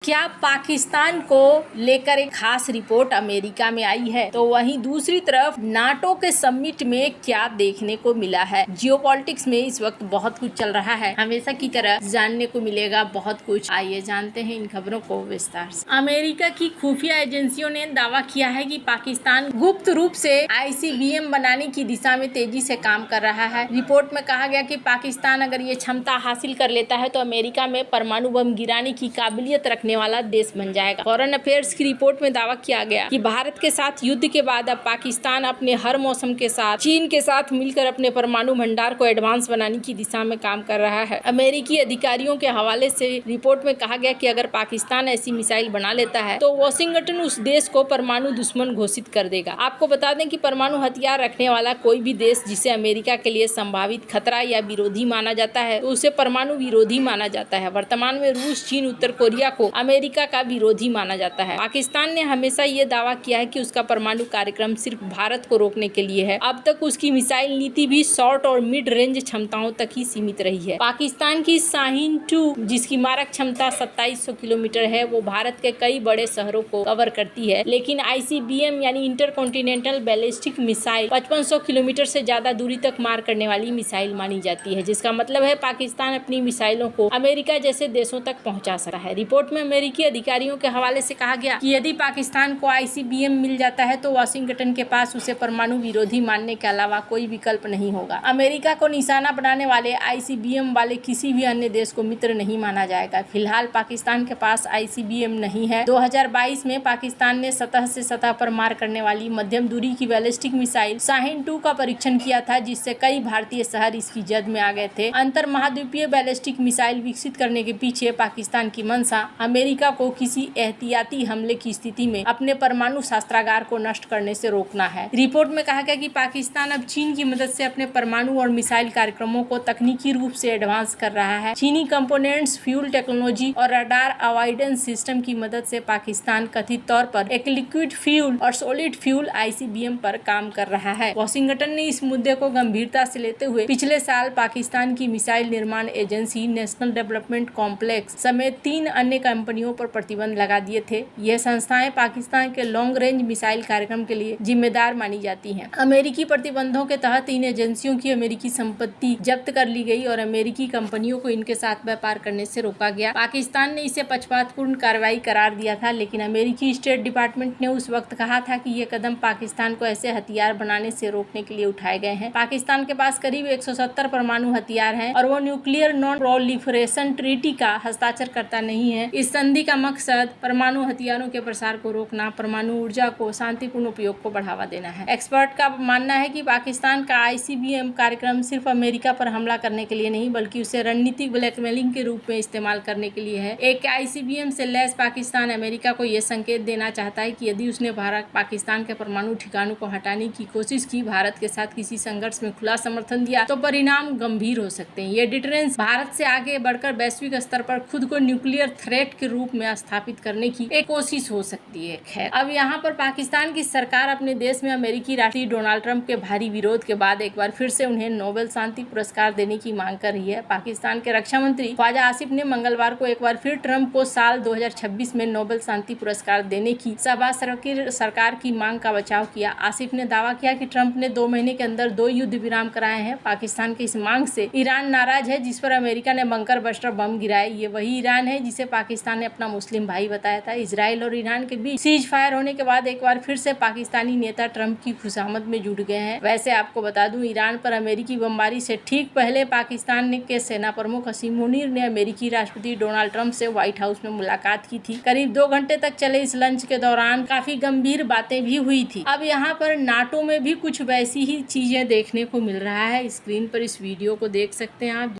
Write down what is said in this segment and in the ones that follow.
क्या पाकिस्तान को लेकर एक खास रिपोर्ट अमेरिका में आई है, तो वहीं दूसरी तरफ नाटो के समिट में क्या देखने को मिला है। जियोपॉलिटिक्स में इस वक्त बहुत कुछ चल रहा है, हमेशा की तरह जानने को मिलेगा बहुत कुछ। आइए जानते हैं इन खबरों को विस्तार से। अमेरिका की खुफिया एजेंसियों ने दावा किया है कि पाकिस्तान गुप्त रूप से ICBM बनाने की दिशा में तेजी से काम कर रहा है। रिपोर्ट में कहा गया कि पाकिस्तान अगर ये क्षमता हासिल कर लेता है तो अमेरिका में परमाणु बम गिराने की काबिलियत रखने वाला देश बन जाएगा। फॉरेन अफेयर्स की रिपोर्ट में दावा किया गया कि भारत के साथ युद्ध के बाद अब पाकिस्तान अपने हर मौसम के साथ चीन के साथ मिलकर अपने परमाणु भंडार को एडवांस बनाने की दिशा में काम कर रहा है। अमेरिकी अधिकारियों के हवाले से रिपोर्ट में कहा गया कि अगर पाकिस्तान ऐसी मिसाइल बना लेता है तो वॉशिंगटन उस देश को परमाणु दुश्मन घोषित कर देगा। आपको बता दें कि परमाणु हथियार रखने वाला कोई भी देश जिसे अमेरिका के लिए संभावित खतरा या विरोधी माना जाता है तो उसे परमाणु विरोधी माना जाता है। वर्तमान में रूस, चीन, उत्तर कोरिया को अमेरिका का विरोधी माना जाता है। पाकिस्तान ने हमेशा ये दावा किया है कि उसका परमाणु कार्यक्रम सिर्फ भारत को रोकने के लिए है। अब तक उसकी मिसाइल नीति भी शॉर्ट और मिड रेंज क्षमताओं तक ही सीमित रही है। पाकिस्तान की शाहीन 2 जिसकी मारक क्षमता 2700 किलोमीटर है, वो भारत के कई बड़े शहरों को कवर करती है, लेकिन ICBM यानी इंटरकॉन्टिनेंटल बैलिस्टिक मिसाइल 5500 किलोमीटर से ज्यादा दूरी तक मार करने वाली मिसाइल मानी जाती है, जिसका मतलब है पाकिस्तान अपनी मिसाइलों को अमेरिका जैसे देशों तक पहुंचा सकता है। रिपोर्ट में अमेरिकी अधिकारियों के हवाले से कहा गया कि यदि पाकिस्तान को ICBM मिल जाता है तो वाशिंगटन के पास उसे परमाणु विरोधी मानने के अलावा कोई विकल्प नहीं होगा। अमेरिका को निशाना बनाने वाले ICBM वाले किसी भी अन्य देश को मित्र नहीं माना जाएगा। फिलहाल पाकिस्तान के पास ICBM नहीं है। 2022 में पाकिस्तान ने सतह से सतह पर मार करने वाली मध्यम दूरी की बैलिस्टिक मिसाइल शाहीन 2 का परीक्षण किया था, जिससे कई भारतीय शहर इसकी जद में आ गए थे। अंतर महाद्वीपीय बैलिस्टिक मिसाइल विकसित करने के पीछे पाकिस्तान की मंशा अमेरिका को किसी एहतियाती हमले की स्थिति में अपने परमाणु शस्त्रागार को नष्ट करने से रोकना है। रिपोर्ट में कहा गया कि पाकिस्तान अब चीन की मदद से अपने परमाणु और मिसाइल कार्यक्रमों को तकनीकी रूप से एडवांस कर रहा है। चीनी कंपोनेंट्स, फ्यूल टेक्नोलॉजी और रडार अवॉइडेंस सिस्टम की मदद से पाकिस्तान कथित तौर पर एक लिक्विड फ्यूल और सॉलिड फ्यूल ICBM पर काम कर रहा है। वॉशिंगटन ने इस मुद्दे को गंभीरता से लेते हुए पिछले साल पाकिस्तान की मिसाइल निर्माण एजेंसी नेशनल डेवलपमेंट कॉम्प्लेक्स समेत 3 अन्य कंपनियों पर प्रतिबंध लगा दिए थे। यह संस्थाएं पाकिस्तान के लॉन्ग रेंज मिसाइल कार्यक्रम के लिए जिम्मेदार मानी जाती हैं। अमेरिकी प्रतिबंधों के तहत इन एजेंसियों की अमेरिकी संपत्ति जब्त कर ली गई और अमेरिकी कंपनियों को इनके साथ व्यापार करने से रोका गया। पाकिस्तान ने इसे पक्षपातपूर्ण कार्रवाई करार दिया था, लेकिन अमेरिकी स्टेट डिपार्टमेंट ने उस वक्त कहा था कि ये कदम पाकिस्तान को ऐसे हथियार बनाने से रोकने के लिए उठाए गए हैं। पाकिस्तान के पास करीब 170 परमाणु हथियार हैं और वो न्यूक्लियर नॉन प्रोलिफरेशन ट्रीटी का हस्ताक्षर करता नहीं है। इस संधि का मकसद परमाणु हथियारों के प्रसार को रोकना, परमाणु ऊर्जा को शांतिपूर्ण उपयोग को बढ़ावा देना है। एक्सपर्ट का मानना है कि पाकिस्तान का ICBM कार्यक्रम सिर्फ अमेरिका पर हमला करने के लिए नहीं, बल्कि उसे रणनीतिक ब्लैकमेलिंग के रूप में इस्तेमाल करने के लिए है। एक ICBM से लैस पाकिस्तान अमेरिका को यह संकेत देना चाहता है कि यदि उसने पाकिस्तान के परमाणु ठिकानों को हटाने की कोशिश की, भारत के साथ किसी संघर्ष में खुला समर्थन दिया, तो परिणाम गंभीर हो सकते हैं। ये डिटरेंस भारत से आगे बढ़कर वैश्विक स्तर पर खुद को न्यूक्लियर थ्रेट के रूप में स्थापित करने की एक कोशिश हो सकती है। खैर, अब यहाँ पर पाकिस्तान की सरकार अपने देश में अमेरिकी राष्ट्रपति डोनाल्ड ट्रंप के भारी विरोध के बाद एक बार फिर से उन्हें नोबेल शांति पुरस्कार देने की मांग कर रही है। पाकिस्तान के रक्षा मंत्री ख्वाजा आसिफ ने मंगलवार को एक बार फिर ट्रंप को साल 2026 में नोबेल शांति पुरस्कार देने की सरकार की मांग का बचाव किया। आसिफ ने दावा किया कि ट्रंप ने 2 महीने के अंदर 2 युद्ध विराम कराए हैं। पाकिस्तान की इस मांग से ईरान नाराज है, जिस पर अमेरिका ने बंकर बस्टर बम गिराए। ये वही ईरान है जिसे पाकिस्तान ने अपना मुस्लिम भाई बताया था। इजराइल और ईरान के बीच सीज फायर होने के बाद एक बार फिर से पाकिस्तानी नेता ट्रंप की खुशामद में जुट गए हैं। वैसे आपको बता दूं, ईरान पर अमेरिकी बमबारी से ठीक पहले पाकिस्तान के सेना प्रमुख हसीम मुनीर ने अमेरिकी राष्ट्रपति डोनाल्ड ट्रंप से व्हाइट हाउस में मुलाकात की थी। करीब 2 घंटे तक चले इस लंच के दौरान काफी गंभीर बातें भी हुई थी। अब यहाँ पर नाटो में भी कुछ वैसी ही चीजें देखने को मिल रहा है। स्क्रीन पर इस वीडियो को देख सकते हैं आप।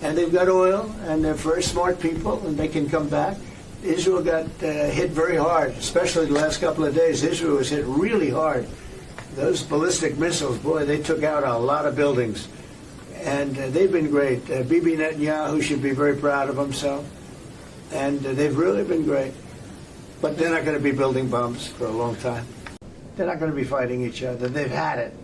And they've got oil, and they're very smart people, and they can come back. Israel got hit very hard, especially the last couple of days. Israel was hit really hard. Those ballistic missiles, boy, they took out a lot of buildings. And they've been great. Bibi Netanyahu should be very proud of himself. And they've really been great. But they're not going to be building bombs for a long time. They're not going to be fighting each other. They've had it.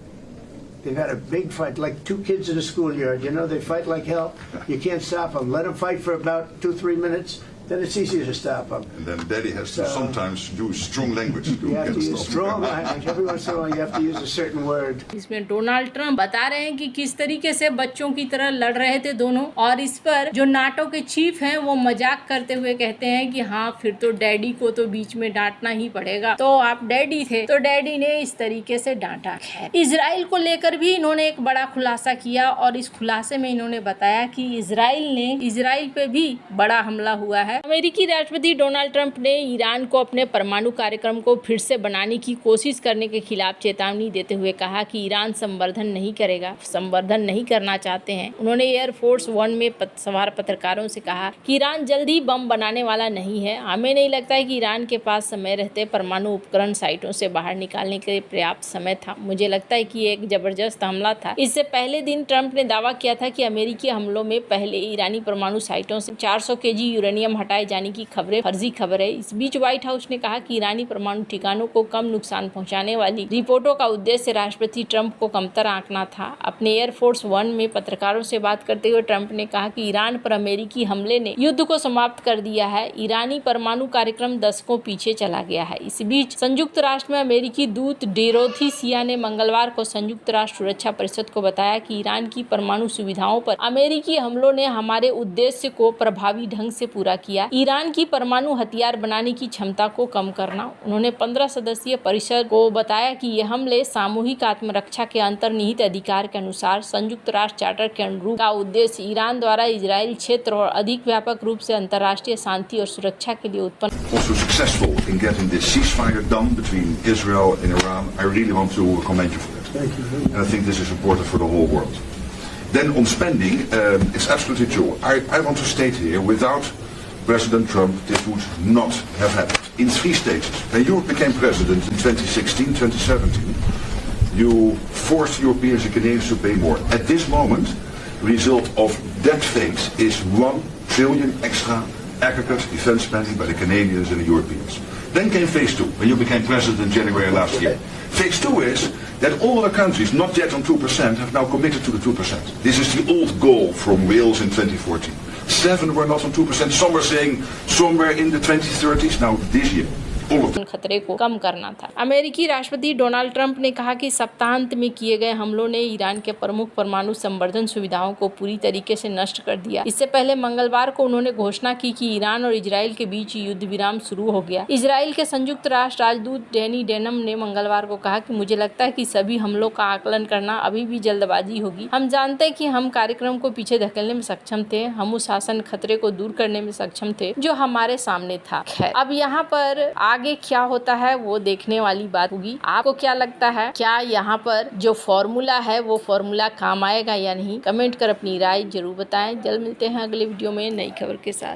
They've had a big fight, like 2 kids in a schoolyard. You know, they fight like hell. You can't stop them. Let them fight for about 2-3 minutes. then it's easier to stop them. And then Daddy has to sometimes use strong language to You have get to it use stopped. strong language. Every once in a while, you have to use a certain word. इसमें Donald Trump बता रहे हैं कि किस तरीके से बच्चों की तरह लड़ रहे थे दोनों, और इस पर जो नाटो के चीफ हैं वो मजाक करते हुए कहते हैं कि हाँ फिर तो डैडी को तो बीच में डांटना ही पड़ेगा, तो आप डैडी थे तो डैडी ने इस तरीके से डांटा। इजराइल को लेकर भी इन्होंने एक बड़ा खुलासा किया और इस खुलासे में इन्होंने बताया कि इजराइल पे भी बड़ा हमला हुआ है। अमेरिकी राष्ट्रपति डोनाल्ड ट्रंप ने ईरान को अपने परमाणु कार्यक्रम को फिर से बनाने की कोशिश करने के खिलाफ चेतावनी देते हुए कहा कि ईरान संवर्धन नहीं करना चाहते हैं। उन्होंने एयरफोर्स 1 में सवार पत्रकारों से कहा कि ईरान जल्द ही बम बनाने वाला नहीं है। हमें नहीं लगता है कि ईरान के पास समय रहते परमाणु उपकरण साइटों से बाहर निकालने के लिए पर्याप्त समय था। मुझे लगता है कि एक जबरदस्त हमला था। इससे पहले दिन ट्रंप ने दावा किया था कि अमेरिकी हमलों में पहले ईरानी परमाणु साइटों से 400 केजी यूरेनियम हटाए जाने की खबरें फर्जी खबर है। इस बीच व्हाइट हाउस ने कहा कि ईरानी परमाणु ठिकानों को कम नुकसान पहुंचाने वाली रिपोर्टों का उद्देश्य राष्ट्रपति ट्रंप को कमतर आंकना था। अपने एयरफोर्स 1 में पत्रकारों से बात करते हुए ट्रंप ने कहा कि ईरान पर अमेरिकी हमले ने युद्ध को समाप्त कर दिया है। ईरानी परमाणु कार्यक्रम दशकों पीछे चला गया है। इस बीच संयुक्त राष्ट्र में अमेरिकी दूत डेरोथी सिया ने मंगलवार को संयुक्त राष्ट्र सुरक्षा परिषद को बताया कि ईरान की परमाणु सुविधाओं पर अमेरिकी हमलों ने हमारे उद्देश्य को प्रभावी ढंग से पूरा किया। ईरान की परमाणु हथियार बनाने की क्षमता को कम करना। उन्होंने 15 सदस्यीय परिषद को बताया कि ये हमले सामूहिक आत्मरक्षा के अंतर्निहित अधिकार के अनुसार संयुक्त राष्ट्र चार्टर के अनुरूप का उद्देश्य ईरान द्वारा इजराइल क्षेत्र और अधिक व्यापक रूप से अंतर्राष्ट्रीय शांति और सुरक्षा के लिए उत्पन्न। Also successful in getting this ceasefire done between Israel and Iran. I really want to commend you for that. Thank you. And I think this is important for the whole world. Then on spending, it's absolutely true. I want to state here, without President Trump, this would not have happened. In 3 stages. When you became president in 2016, 2017, you forced Europeans and Canadians to pay more. At this moment, the result of that phase is $1 trillion extra aggregate defense spending by the Canadians and the Europeans. Then came phase 2, when you became president in January last year. Phase 2 is that all other countries not yet on 2% have now committed to the 2%. This is the old goal from Wales in 2014. 7 were not on 2%. Some were saying somewhere in the 2030s. Now this year, all of them. खतरे को कम करना था। अमेरिकी राष्ट्रपति Donald Trump ने कहा कि सप्ताहांत में किए गए हमलों ने ईरान के प्रमुख परमाणु संवर्धन सुविधाओं को पूरी तरीके से नष्ट कर दिया। इससे पहले मंगलवार को उन्होंने घोषणा की कि ईरान और इजराइल के बीच युद्ध विराम शुरू हो गया। इजराइल के संयुक्त राष्ट्र राजदूत डैनी डेनम ने मंगलवार को कहा कि मुझे लगता है कि सभी हमलों का आकलन करना अभी भी जल्दबाजी होगी। हम जानते हैं कि हम कार्यक्रम को पीछे धकेलने में सक्षम थे। हम उस शासन खतरे को दूर करने में सक्षम थे जो हमारे सामने था। अब यहाँ पर आगे क्या होता है वो देखने वाली बात होगी। आपको क्या लगता है, क्या यहाँ पर जो फॉर्मूला है वो फॉर्मूला काम आएगा या नहीं? कमेंट कर अपनी राय जरूर बताएं। जल्द मिलते हैं अगले वीडियो में नई खबर के साथ।